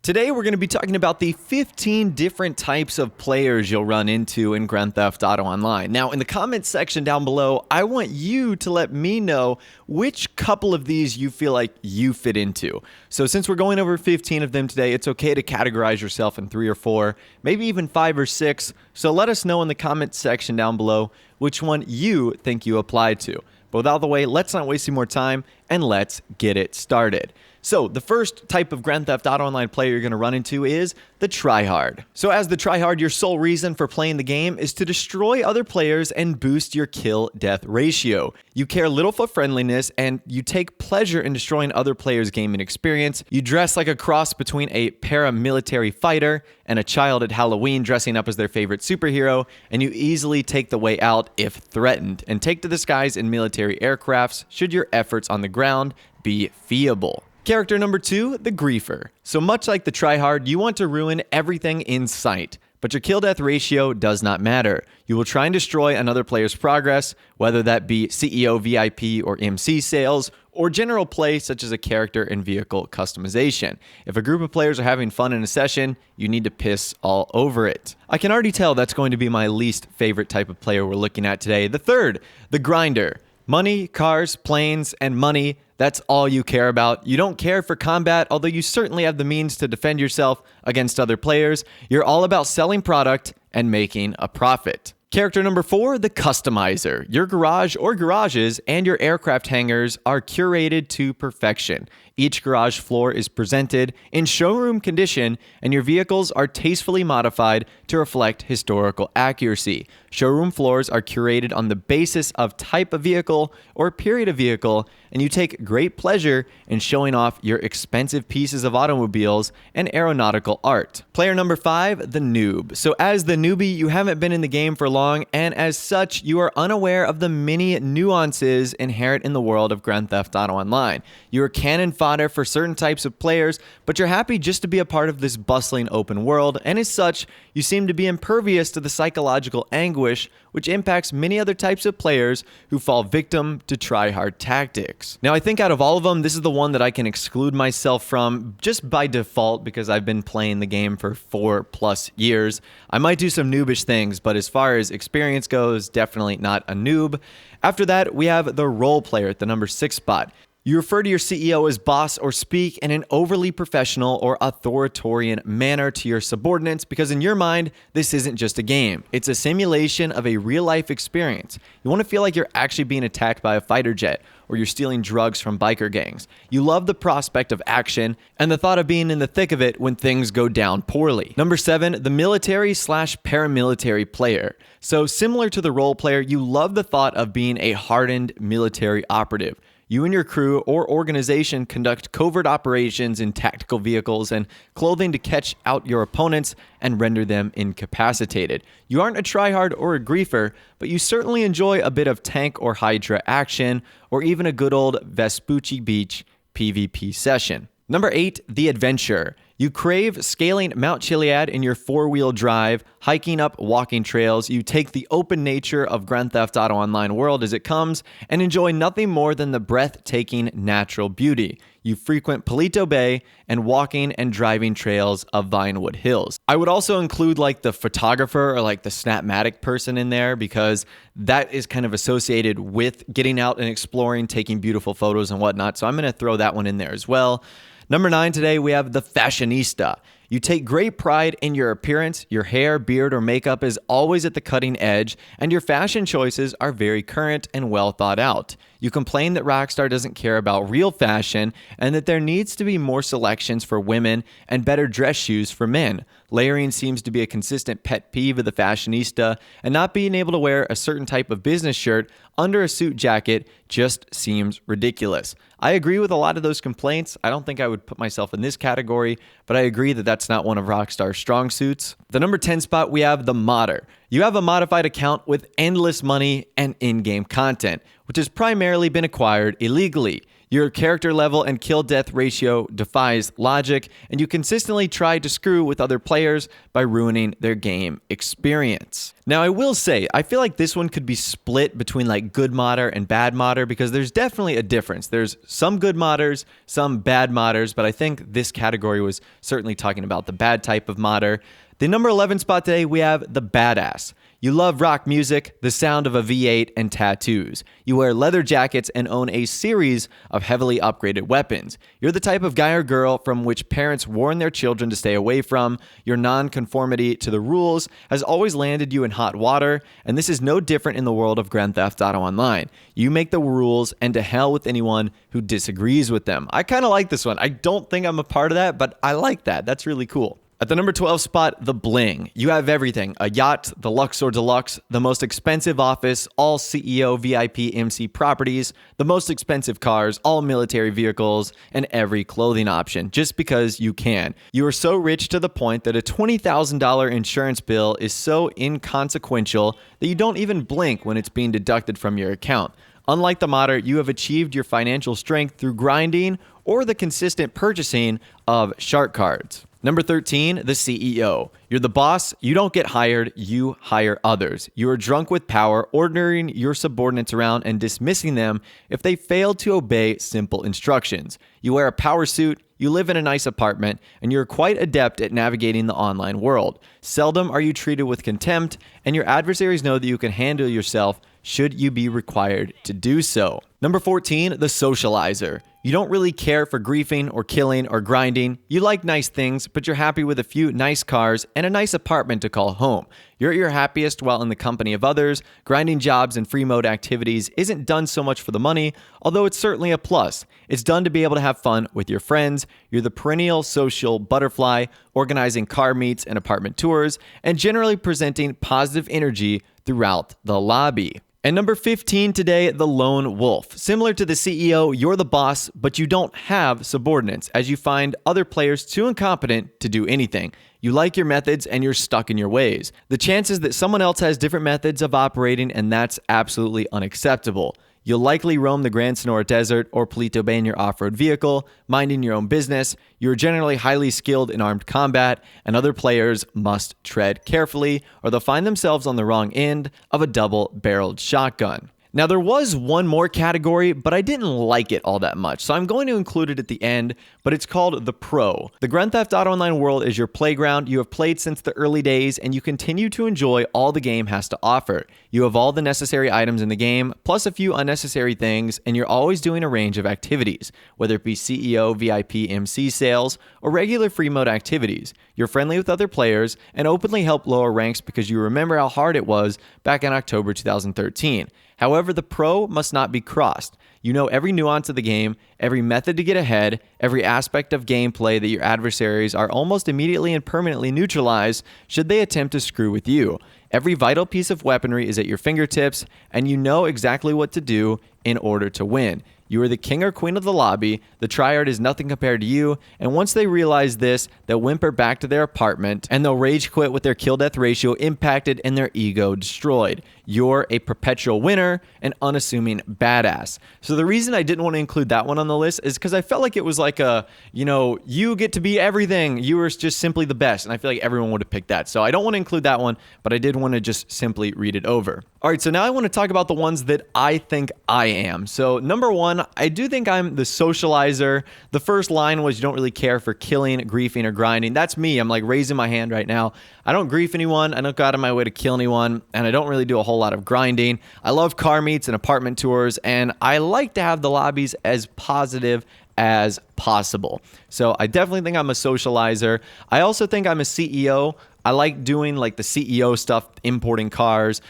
Today we're going to be talking about the 15 different types of players you'll run into in Grand Theft Auto Online. Now, in the comments section down below, I want you to let me know which couple of these you feel like you fit into. So since we're going over 15 of them today, it's okay to categorize yourself in 3 or 4, maybe even 5 or 6. So let us know in the comments section down below which one you think you apply to. But without the way, let's not waste any more time and let's get it started. So the first type of Grand Theft Auto Online player you're going to run into is the Trihard. So as the Trihard, your sole reason for playing the game is to destroy other players and boost your kill-death ratio. You care little for friendliness and you take pleasure in destroying other players' gaming experience. You dress like a cross between a paramilitary fighter and a child at Halloween dressing up as their favorite superhero, and you easily take the way out if threatened, and take to the skies in military aircrafts should your efforts on the ground be feeble. Character number 2, the Griefer. So much like the Trihard, you want to ruin everything in sight, but your kill-death ratio does not matter. You will try and destroy another player's progress, whether that be CEO, VIP, or MC sales, or general play such as a character and vehicle customization. If a group of players are having fun in a session, you need to piss all over it. I can already tell that's going to be my least favorite type of player we're looking at today. The third, the Grinder. Money, cars, planes, and money, that's all you care about. You don't care for combat, although you certainly have the means to defend yourself against other players. You're all about selling product and making a profit. Character number 4, the Customizer. Your garage or garages and your aircraft hangars are curated to perfection. Each garage floor is presented in showroom condition, and your vehicles are tastefully modified to reflect historical accuracy. Showroom floors are curated on the basis of type of vehicle or period of vehicle, and you take great pleasure in showing off your expensive pieces of automobiles and aeronautical art. Player number 5, the Noob. So as the newbie, you haven't been in the game for long, and as such, you are unaware of the many nuances inherent in the world of Grand Theft Auto Online. You are cannon fodder for certain types of players, but you're happy just to be a part of this bustling open world, and as such, you seem to be impervious to the psychological anguish which impacts many other types of players who fall victim to Trihard tactics. Now, I think out of all of them, this is the one that I can exclude myself from just by default because I've been playing the game for 4+ years. I might do some noobish things, but as far as experience goes, definitely not a noob. After that, we have the role player at the number 6 spot. You refer to your CEO as boss or speak in an overly professional or authoritarian manner to your subordinates because in your mind, this isn't just a game. It's a simulation of a real-life experience. You want to feel like you're actually being attacked by a fighter jet or you're stealing drugs from biker gangs. You love the prospect of action and the thought of being in the thick of it when things go down poorly. Number 7, the military/paramilitary player. So similar to the role player, you love the thought of being a hardened military operative. You and your crew or organization conduct covert operations in tactical vehicles and clothing to catch out your opponents and render them incapacitated. You aren't a Trihard or a Griefer, but you certainly enjoy a bit of tank or Hydra action, or even a good old Vespucci Beach PvP session. Number 8, the Adventurer. You crave scaling Mount Chiliad in your 4-wheel drive, hiking up walking trails. You take the open nature of Grand Theft Auto Online world as it comes and enjoy nothing more than the breathtaking natural beauty. You frequent Palito Bay and walking and driving trails of Vinewood Hills. I would also include like the photographer or like the Snapmatic person in there because that is kind of associated with getting out and exploring, taking beautiful photos and whatnot. So I'm going to throw that one in there as well. Number 9 today, we have the Fashionista. You take great pride in your appearance. Your hair, beard, or makeup is always at the cutting edge, and your fashion choices are very current and well thought out. You complain that Rockstar doesn't care about real fashion and that there needs to be more selections for women and better dress shoes for men. Layering seems to be a consistent pet peeve of the Fashionista, and not being able to wear a certain type of business shirt under a suit jacket just seems ridiculous. I agree with a lot of those complaints. I don't think I would put myself in this category, but I agree that that's not one of Rockstar's strong suits. The number 10 spot, we have the Modder. You have a modified account with endless money and in-game content, which has primarily been acquired illegally. Your character level and kill-death ratio defies logic, and you consistently try to screw with other players by ruining their game experience. Now, I will say, I feel like this one could be split between like good modder and bad modder because there's definitely a difference. There's some good modders, some bad modders, but I think this category was certainly talking about the bad type of modder. The number 11 spot today, we have the badass. You love rock music, the sound of a V8, and tattoos. You wear leather jackets and own a series of heavily upgraded weapons. You're the type of guy or girl from which parents warn their children to stay away from. Your non-conformity to the rules has always landed you in hot water, and this is no different in the world of Grand Theft Auto Online. You make the rules, and to hell with anyone who disagrees with them. I kind of like this one. I don't think I'm a part of that, but I like that. That's really cool. At the number 12 spot, the bling. You have everything. A yacht, the Luxor Deluxe, the most expensive office, all CEO, VIP, MC properties, the most expensive cars, all military vehicles, and every clothing option, just because you can. You are so rich to the point that a $20,000 insurance bill is so inconsequential that you don't even blink when it's being deducted from your account. Unlike the modder, you have achieved your financial strength through grinding or the consistent purchasing of shark cards. Number 13, the CEO. You're the boss. You don't get hired. You hire others. You are drunk with power, ordering your subordinates around and dismissing them if they fail to obey simple instructions. You wear a power suit. You live in a nice apartment, and you're quite adept at navigating the online world. Seldom are you treated with contempt, and your adversaries know that you can handle yourself should you be required to do so. Number 14, the Socializer. You don't really care for griefing or killing or grinding. You like nice things, but you're happy with a few nice cars and a nice apartment to call home. You're at your happiest while in the company of others. Grinding jobs and free mode activities isn't done so much for the money, although it's certainly a plus. It's done to be able to have fun with your friends. You're the perennial social butterfly, organizing car meets and apartment tours, and generally presenting positive energy throughout the lobby. And number 15 today, the lone wolf. Similar to the CEO, you're the boss, but you don't have subordinates, as you find other players too incompetent to do anything. You like your methods and you're stuck in your ways. The chances that someone else has different methods of operating, and that's absolutely unacceptable. You'll likely roam the Grand Sonora Desert or Palito Bay in your off-road vehicle, minding your own business. You're generally highly skilled in armed combat, and other players must tread carefully or they'll find themselves on the wrong end of a double-barreled shotgun. Now, there was one more category, but I didn't like it all that much, so I'm going to include it at the end, but it's called the Pro. The Grand Theft Auto Online world is your playground. You have played since the early days, and you continue to enjoy all the game has to offer. You have all the necessary items in the game, plus a few unnecessary things, and you're always doing a range of activities, whether it be CEO, VIP, MC sales, or regular free mode activities. You're friendly with other players, and openly help lower ranks because you remember how hard it was back in October 2013. However, the Pro must not be crossed. You know every nuance of the game, every method to get ahead, every aspect of gameplay that your adversaries are almost immediately and permanently neutralized should they attempt to screw with you. Every vital piece of weaponry is at your fingertips, and you know exactly what to do in order to win. You are the king or queen of the lobby, the Trihard is nothing compared to you, and once they realize this, they'll whimper back to their apartment, and they'll rage quit with their kill-death ratio impacted and their ego destroyed. You're a perpetual winner, an unassuming badass. So the reason I didn't want to include that one on the list is because I felt like it was like a, you get to be everything. You were just simply the best, and I feel like everyone would have picked that. So I don't want to include that one, but I did want to just simply read it over. All right, so now I want to talk about the ones that I think I am. So number one, I do think I'm the Socializer. The first line was you don't really care for killing, griefing, or grinding. That's me. I'm like raising my hand right now. I don't grief anyone. I don't go out of my way to kill anyone, and I don't really do a whole lot of grinding. I love car meets and apartment tours, and I like to have the lobbies as positive as possible. So I definitely think I'm a Socializer. I also think I'm a CEO. I like doing like the CEO stuff, importing cars,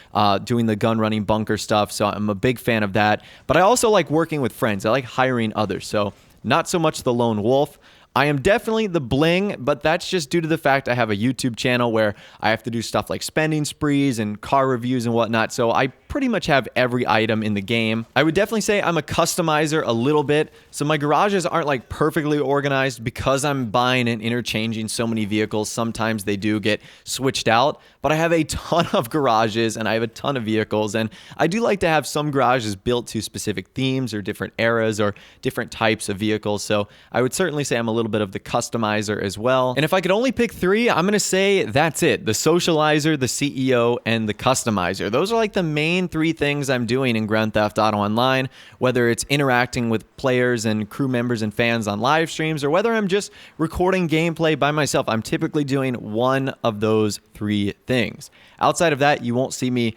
doing the gun running bunker stuff. So I'm a big fan of that. But I also like working with friends. I like hiring others. So not so much the lone wolf. I am definitely the bling, but that's just due to the fact I have a YouTube channel where I have to do stuff like spending sprees and car reviews and whatnot. So I pretty much have every item in the game. I would definitely say I'm a customizer a little bit, so my garages aren't like perfectly organized because I'm buying and interchanging so many vehicles. Sometimes they do get switched out, but I have a ton of garages and I have a ton of vehicles, and I do like to have some garages built to specific themes or different eras or different types of vehicles, so I would certainly say I'm a little bit of the customizer as well. And if I could only pick three, I'm gonna say that's it: the Socializer, the CEO, and the Customizer. Those are like the main three things I'm doing in Grand Theft Auto Online, whether it's interacting with players and crew members and fans on live streams, or whether I'm just recording gameplay by myself. I'm typically doing one of those three things. Outside of that, you won't see me,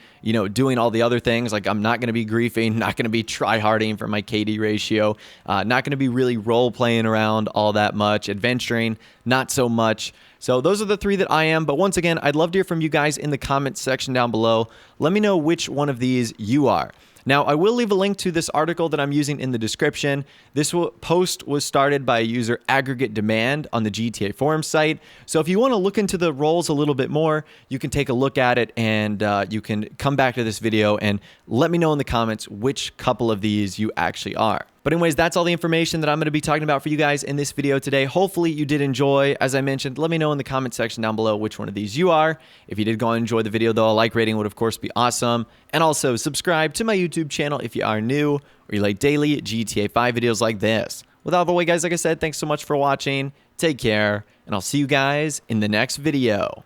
doing all the other things. Like, I'm not going to be griefing, not going to be tryharding for my KD ratio, not going to be really role-playing around all that much, adventuring, not so much. So those are the three that I am. But once again, I'd love to hear from you guys in the comments section down below. Let me know which one of these you are. Now, I will leave a link to this article that I'm using in the description. This post was started by a user Aggregate Demand on the GTA forum site. So if you want to look into the roles a little bit more, you can take a look at it, and you can come back to this video and let me know in the comments which couple of these you actually are. But anyways, that's all the information that I'm going to be talking about for you guys in this video today. Hopefully you did enjoy. As I mentioned, let me know in the comment section down below which one of these you are. If you did go and enjoy the video, though, a like rating would of course be awesome. And also subscribe to my YouTube channel if you are new or you like daily GTA 5 videos like this. With all the way, guys, like I said, thanks so much for watching. Take care, and I'll see you guys in the next video.